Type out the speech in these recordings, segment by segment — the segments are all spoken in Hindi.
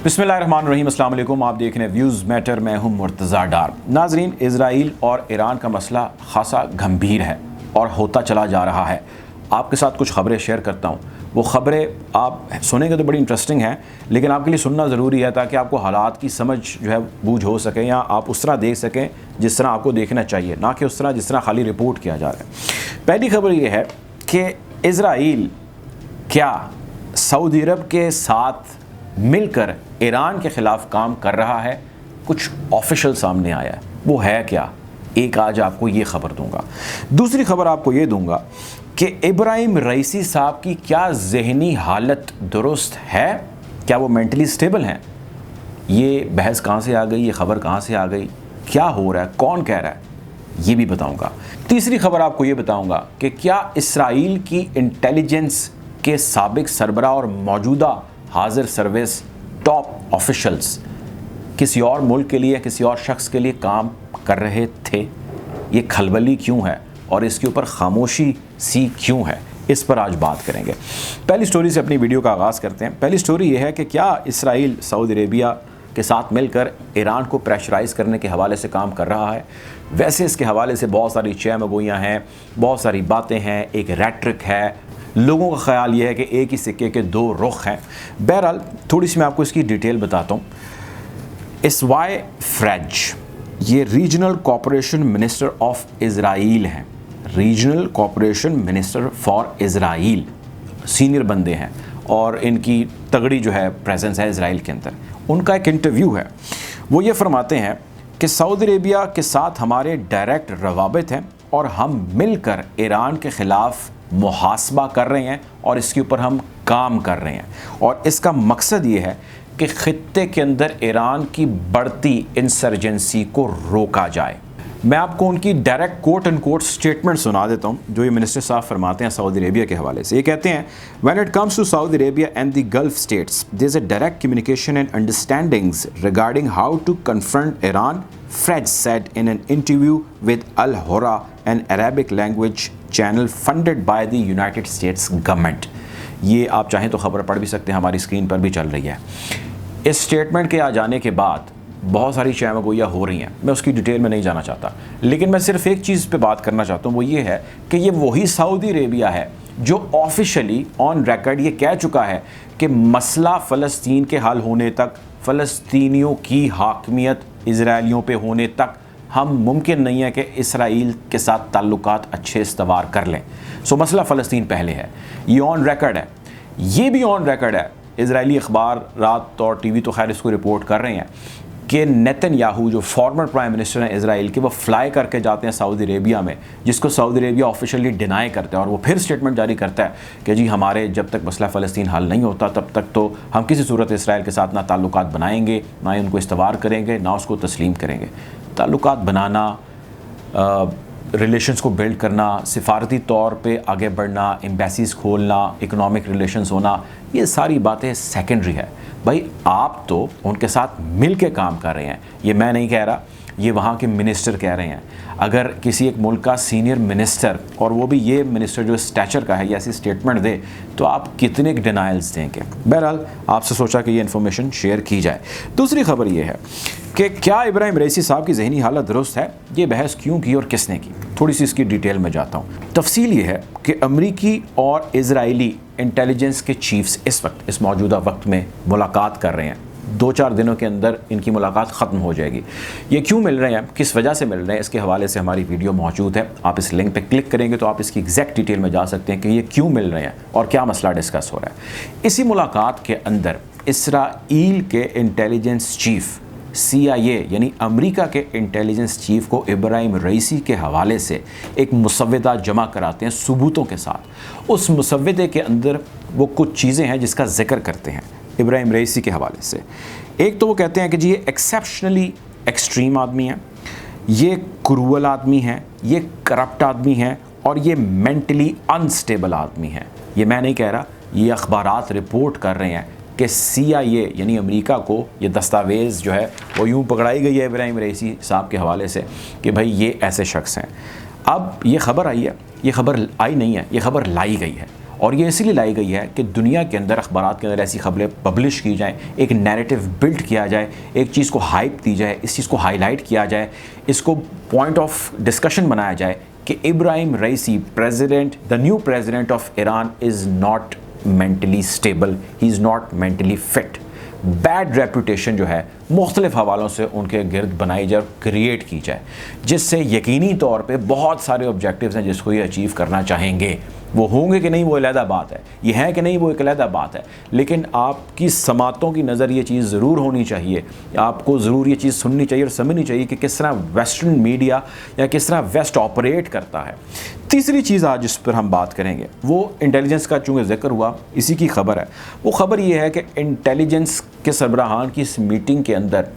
बिस्मिल्लाहिर्रहमानिर्रहीम, अस्सलाम वालेकुम। आप देख रहे हैं व्यूज़ मैटर, मैं हूं मुर्तज़ा डार। नाजरीन, इज़राइल और ईरान का मसला खासा गंभीर है और होता चला जा रहा है। आपके साथ कुछ ख़बरें शेयर करता हूं। वो ख़बरें आप सुनेंगे तो बड़ी इंटरेस्टिंग हैं, लेकिन आपके लिए सुनना ज़रूरी है ताकि आपको हालात की समझ जो है बूझ हो सके, या आप उस तरह देख सकें जिस तरह आपको देखना चाहिए, ना कि उस तरह जिस तरह खाली रिपोर्ट किया जा रहा है। पहली खबर ये है कि इज़राइल क्या सऊदी अरब के साथ मिलकर ईरान के ख़िलाफ़ काम कर रहा है। कुछ ऑफिशियल सामने आया है। वो है क्या, एक आज आपको ये ख़बर दूंगा। दूसरी खबर आपको ये दूंगा कि इब्राहिम रईसी साहब की क्या ज़हनी हालत दुरुस्त है, क्या वो मेंटली स्टेबल हैं। ये बहस कहाँ से आ गई, ये ख़बर कहाँ से आ गई, क्या हो रहा है, कौन कह रहा है, ये भी बताऊंगा। तीसरी खबर आपको ये बताऊंगा कि क्या इसराइल की इंटेलिजेंस के साबिक सरबराह और मौजूदा हाजिर सर्विस टॉप ऑफिशल्स किसी और मुल्क के लिए, किसी और शख्स के लिए काम कर रहे थे। ये खलबली क्यों है और इसके ऊपर खामोशी सी क्यों है, इस पर आज बात करेंगे। पहली स्टोरी से अपनी वीडियो का आगाज़ करते हैं। पहली स्टोरी ये है कि क्या इसराइल सऊदी अरेबिया के साथ मिलकर ईरान को प्रेशराइज़ करने के हवाले से काम कर रहा है। वैसे इसके हवाले से बहुत सारी चहमगोइयाँ हैं, बहुत सारी बातें हैं, एक रेट्रिक है। लोगों का ख्याल ये है कि एक ही सिक्के के दो रुख हैं। बहरहाल थोड़ी सी मैं आपको इसकी डिटेल बताता हूँ। इसवाई फ्रेज ये regional cooperation minister of Israel हैं। Regional cooperation minister for Israel, senior बंदे हैं और इनकी तगड़ी जो है प्रेजेंस है इज़राइल के अंदर। उनका एक इंटरव्यू है, वो ये फरमाते हैं कि सऊदी अरेबिया के साथ हमारे डायरेक्ट रवाबित हैं और हम मिलकर ईरान के ख़िलाफ़ मुहासबा कर रहे हैं और इसके ऊपर हम काम कर रहे हैं। और इसका मकसद ये है कि ख़ित्ते के अंदर ईरान की बढ़ती इंसर्जेंसी को रोका जाए। मैं आपको उनकी direct quote and quote statement सुना देता हूँ जो ये मिनिस्टर साहब फरमाते हैं सऊदी अरेबिया के हवाले से। ये कहते हैं, when it comes to Saudi Arabia and the Gulf states there is a direct communication and understandings regarding how to confront Iran, Fred said in an interview with Al Hora, an Arabic language channel funded by the United States government। ये आप चाहें तो ख़बर पढ़ भी सकते हैं, हमारी स्क्रीन पर भी चल रही है। इस स्टेटमेंट के आ जाने के बाद बहुत सारी चहमगोइयाँ हो रही हैं, मैं उसकी डिटेल में नहीं जाना चाहता, लेकिन मैं सिर्फ एक चीज़ पे बात करना चाहता हूँ। वो ये है कि ये वही सऊदी अरेबिया है जो ऑफिशियली ऑन रिकॉर्ड ये कह चुका है कि मसला फ़लस्तीन के हल होने तक, फ़लस्तीनियों की हाकमियत इज़राइलियों पे होने तक हम मुमकिन नहीं है कि इसराइल के साथ ताल्लुकात अच्छे इस्तवार कर लें। सो मसला फ़लस्तीन पहले है, ये ऑन रिकॉर्ड है। ये भी ऑन रिकॉर्ड है, इज़राइली अखबार रात और टीवी तो खैर इसको रिपोर्ट कर रहे हैं कि नेतन्याहू जो फॉर्मर प्राइम मिनिस्टर हैं इज़राइल के, वो फ्लाई करके जाते हैं सऊदी अरेबिया में, जिसको सऊदी अरेबिया ऑफिशियली डिनाई करता है। और वो फिर स्टेटमेंट जारी करता है कि जी हमारे जब तक मसला फ़लस्तीन हल नहीं होता तब तक तो हम किसी सूरत इसराइल के साथ ना ताल्लुकात बनाएंगे, ना ही उनको इस्तवार करेंगे, ना उसको तस्लीम करेंगे। ताल्लुकात बनाना, रिलेशंस को बिल्ड करना, सिफारती तौर पे आगे बढ़ना, एम्बेसीज़ खोलना, इकोनॉमिक रिलेशंस होना, ये सारी बातें सेकेंडरी है। भाई आप तो उनके साथ मिल के काम कर रहे हैं। ये मैं नहीं कह रहा, ये वहाँ के मिनिस्टर कह रहे हैं। अगर किसी एक मुल्क का सीनियर मिनिस्टर, और वो भी ये मिनिस्टर जो स्टैचर का है, ये ऐसी स्टेटमेंट दे तो आप कितने डिनाइल्स देंगे। बहरहाल आपसे सोचा कि ये इन्फॉर्मेशन शेयर की जाए। दूसरी खबर ये है कि क्या इब्राहिम रईसी साहब की ज़हनी हालत दुरुस्त है, ये बहस क्यों की और किसने की। थोड़ी सी इसकी डिटेल में जाता हूँ। तफसील ये है कि अमरीकी और इज़राइली इंटेलिजेंस के चीफ्स इस वक्त, इस मौजूदा वक्त में मुलाकात कर रहे हैं। 2-4 दिनों के अंदर इनकी मुलाकात ख़त्म हो जाएगी। ये क्यों मिल रहे हैं, किस वजह से मिल रहे हैं, इसके हवाले से हमारी वीडियो मौजूद है। आप इस लिंक पे क्लिक करेंगे तो आप इसकी एग्जैक्ट डिटेल में जा सकते हैं कि ये क्यों मिल रहे हैं और क्या मसला डिस्कस हो रहा है। इसी मुलाकात के अंदर इसराइल के इंटेलिजेंस चीफ़ CIA यानी अमेरिका के इंटेलिजेंस चीफ़ को इब्राहिम रईसी के हवाले से एक मुसव्वदा जमा कराते हैं सबूतों के साथ। उस मुसव्वदे के अंदर वो कुछ चीज़ें हैं जिसका जिक्र करते हैं इब्राहिम रईसी के हवाले से। एक तो वो कहते हैं कि जी ये एक्सेप्शनली एक्सट्रीम आदमी है, ये क्रूअल आदमी है, ये करप्ट आदमी है और ये मेंटली अनस्टेबल आदमी है। ये मैं नहीं कह रहा, ये अखबारात रिपोर्ट कर रहे हैं कि CIA यानी अमेरिका को ये दस्तावेज़ जो है वो यूँ पकड़ाई गई है इब्राहिम रईसी साहब के हवाले से कि भाई ये ऐसे शख्स हैं। अब ये ख़बर आई है, ये ख़बर आई नहीं है, ये ख़बर लाई गई है और ये इसलिए लाई गई है कि दुनिया के अंदर अखबारात के अंदर ऐसी खबरें पब्लिश की जाएँ, एक नैरेटिव बिल्ड किया जाए, एक चीज़ को हाइप दी जाए, इस चीज़ को हाईलाइट किया जाए, इसको पॉइंट ऑफ डिस्कशन बनाया जाए कि Ebrahim Raisi president, the new president of Iran is not mentally stable, he is not mentally fit. Bad reputation जो है मुख्तलिफ हवालों से उनके गिर्द बनाई जाए और क्रिएट की जाए, जिससे यकीनी तौर पे बहुत सारे ऑब्जेक्टिव्स हैं जिसको ये अचीव करना चाहेंगे। वो होंगे कि नहीं वो अलहदा बात है, ये है कि नहीं वो एक अलहदा बात है, लेकिन आपकी समातों की नज़र ये चीज़ ज़रूर होनी चाहिए, आपको ज़रूर ये चीज़ सुननी चाहिए और समझनी चाहिए कि किस तरह वेस्टर्न मीडिया या किस तरह वेस्ट ऑपरेट करता है। तीसरी चीज़ आज जिस पर हम बात करेंगे वो इंटेलिजेंस का, चूँकि जिक्र हुआ इसी की खबर है। वो खबर ये है कि इंटेलिजेंस के सरबराहान की इस मीटिंग के अंदर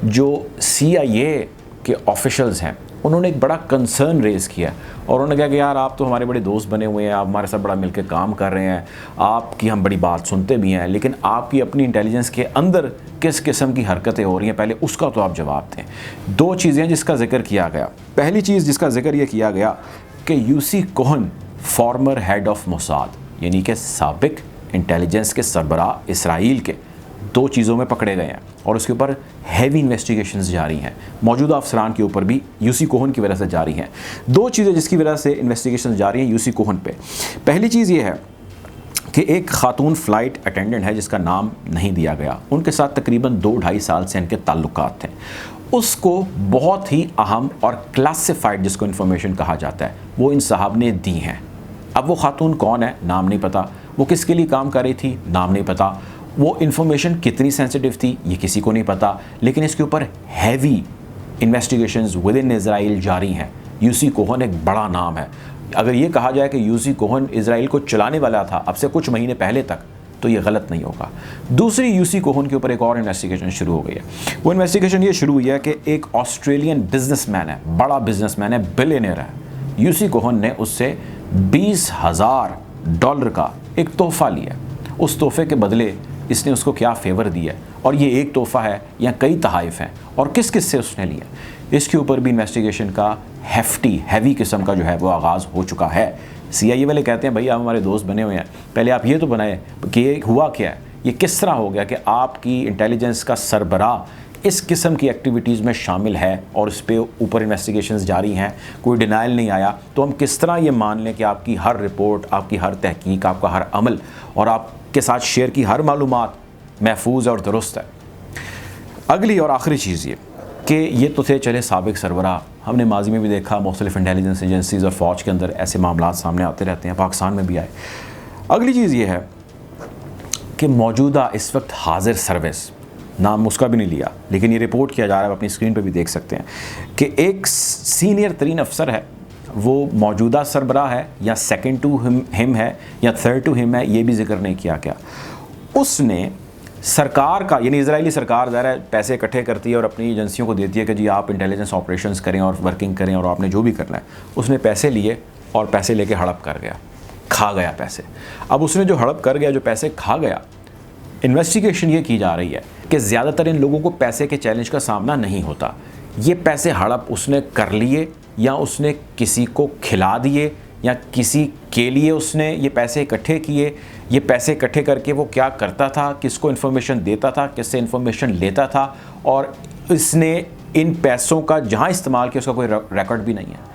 जो CIA के ऑफिशल्स हैं उन्होंने एक बड़ा कंसर्न रेज़ किया और उन्होंने कहा कि यार आप तो हमारे बड़े दोस्त बने हुए हैं, आप हमारे साथ बड़ा मिलकर काम कर रहे हैं, आपकी हम बड़ी बात सुनते भी हैं, लेकिन आपकी अपनी इंटेलिजेंस के अंदर किस किस्म की हरकतें हो रही हैं, पहले उसका तो आप जवाब दें। दो चीज़ें जिसका जिक्र किया गया। पहली चीज़ जिसका जिक्र ये किया गया कि Yossi Cohen former head of Mossad, यानी कि साबिक इंटेलिजेंस के सरबराह इसराइल के, दो चीज़ों में पकड़े गए हैं और उसके ऊपर हैवी इन्वेस्टिगेशंस जारी हैं। मौजूदा अफसरान के ऊपर भी यूसी कोहन की वजह से जारी हैं। दो चीज़ें जिसकी वजह से इन्वेस्टिगेशंस जारी हैं यूसी कोहन पे। पहली चीज़ ये है कि एक खातून फ़्लाइट अटेंडेंट है जिसका नाम नहीं दिया गया, उनके साथ तकरीबन 2-2.5 साल से इनके ताल्लुकात थे। उसको बहुत ही अहम और क्लासिफाइड जिसको इन्फॉर्मेशन कहा जाता है वो इन साहब ने दी हैं। अब वो खातून कौन है नाम नहीं पता, वो किसके लिए काम कर रही थी नाम नहीं पता, वो इन्फॉर्मेशन कितनी सेंसिटिव थी ये किसी को नहीं पता, लेकिन इसके ऊपर heavy investigations with in Israel जारी हैं। यूसी कोहन एक बड़ा नाम है। अगर ये कहा जाए कि यूसी कोहन इज़राइल को चलाने वाला था अब से कुछ महीने पहले तक, तो ये गलत नहीं होगा। दूसरी यूसी कोहन के ऊपर एक और इन्वेस्टिगेशन शुरू हो गई है। वो इन्वेस्टिगेशन ये शुरू हुई है कि एक ऑस्ट्रेलियन बिजनेसमैन है, बड़ा बिजनेसमैन है, बिलियनियर है। यूसी कोहन ने उससे $20,000 का एक तोहफ़ा लिया। उस तोहफे के बदले इसने उसको क्या फेवर दिया और ये एक तोहफ़ा है या कई तहाइफ हैं और किस किस से उसने लिया, इसके ऊपर भी इन्वेस्टिगेशन का हैवी किस्म का जो है वो आगाज़ हो चुका है। CIA वाले कहते हैं भाई आप हमारे दोस्त बने हुए हैं, पहले आप ये तो बनाए कि ये हुआ क्या है, ये किस तरह हो गया कि आपकी इंटेलिजेंस का सरबराह इस किस्म की एक्टिविटीज़ में शामिल है और इस पे ऊपर इन्वेस्टिगेशंस जारी हैं, कोई डिनाइल नहीं आया, तो हम किस तरह ये मान लें कि आपकी हर रिपोर्ट, आपकी हर तहकीक, आपका हर अमल और आपके साथ शेयर की हर मालूमात महफूज और दुरुस्त है। अगली और आखिरी चीज़ ये कि ये तो थे चले साबिक सरबराह, हमने माजी में भी देखा मुख्तलिफ इंटेलिजेंस एजेंसीज़ और फ़ौज के अंदर ऐसे मामला सामने आते रहते हैं, पाकिस्तान में भी आए। अगली चीज़ ये है कि मौजूदा इस वक्त हाजिर सर्विस, नाम उसका भी नहीं लिया लेकिन ये रिपोर्ट किया जा रहा है, आप अपनी स्क्रीन पर भी देख सकते हैं कि एक सीनियर तरीन अफसर है, वो मौजूदा सरबराह है या सेकंड टू हिम है या थर्ड टू हिम है, ये भी जिक्र नहीं किया गया। उसने सरकार का, यानी इजरायली सरकार ज़रा पैसे इकट्ठे करती है और अपनी एजेंसियों को देती है कि जी आप इंटेलिजेंस ऑपरेशंस करें और वर्किंग करें और आपने जो भी करना है, उसने पैसे लिए और पैसे लेके हड़प कर गया, खा गया पैसे। अब उसने जो हड़प कर गया, जो पैसे खा गया, इन्वेस्टिगेशन ये की जा रही है कि ज़्यादातर इन लोगों को पैसे के चैलेंज का सामना नहीं होता। ये पैसे हड़प उसने कर लिए या उसने किसी को खिला दिए या किसी के लिए उसने ये पैसे इकट्ठे किए। ये पैसे इकट्ठे करके वो क्या करता था, किसको इन्फॉर्मेशन देता था, किससे इन्फॉर्मेशन लेता था, और इसने इन पैसों का जहाँ इस्तेमाल किया उसका कोई रिकॉर्ड भी नहीं है।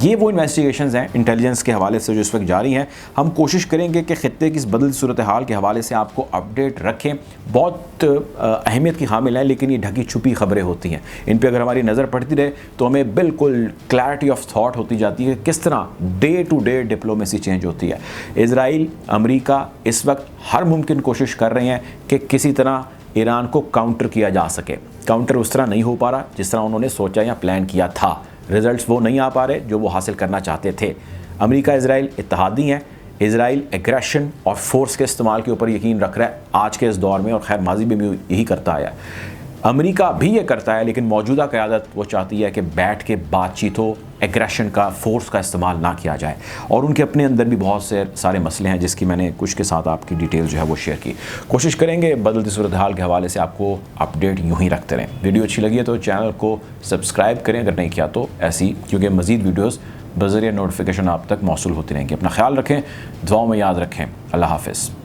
ये वो इन्वेस्टिगेशंस हैं इंटेलिजेंस के हवाले से जो इस वक्त जारी हैं। हम कोशिश करेंगे कि ख़ित्ते की इस बदलती सूरत हाल के हवाले से आपको अपडेट रखें। बहुत अहमियत की हामिल है, लेकिन ये ढकी छुपी ख़बरें होती हैं, इन पर अगर हमारी नज़र पड़ती रहे तो हमें बिल्कुल क्लैरिटी ऑफ थाट होती जाती है किस तरह day to day diplomacy change होती है। इज़राइल, अमेरिका इस वक्त हर मुमकिन कोशिश कर रहे हैं कि किसी तरह ईरान को काउंटर किया जा सके। काउंटर उस तरह नहीं हो पा रहा जिस तरह उन्होंने सोचा या प्लान किया था। रिजल्ट्स वो नहीं आ पा रहे जो वो हासिल करना चाहते थे। अमेरिका इज़राइल इत्तेहादी हैं। इज़राइल एग्रेशन और फोर्स के इस्तेमाल के ऊपर यकीन रख रहा है आज के इस दौर में, और खैर माजी में भी यही करता आया है। अमेरिका भी ये करता है, लेकिन मौजूदा क़यादत वो चाहती है कि बैठ के बातचीत हो, एग्रेशन का, फोर्स का इस्तेमाल ना किया जाए। और उनके अपने अंदर भी बहुत से सारे मसले हैं जिसकी मैंने कुछ के साथ आपकी डिटेल जो है वो शेयर की। कोशिश करेंगे बदलती सूरत हाल के हवाले से आपको अपडेट यूँ ही रखते रहें। वीडियो अच्छी लगी है तो चैनल को सब्सक्राइब करें, अगर नहीं किया तो ऐसी, क्योंकि मज़ीद वीडियोज़ बज़रिए नोटिफिकेशन आप तक मौसूल होती रहेंगी। अपना ख्याल रखें, दुआओं में याद रखें। अल्लाह हाफ़िज़।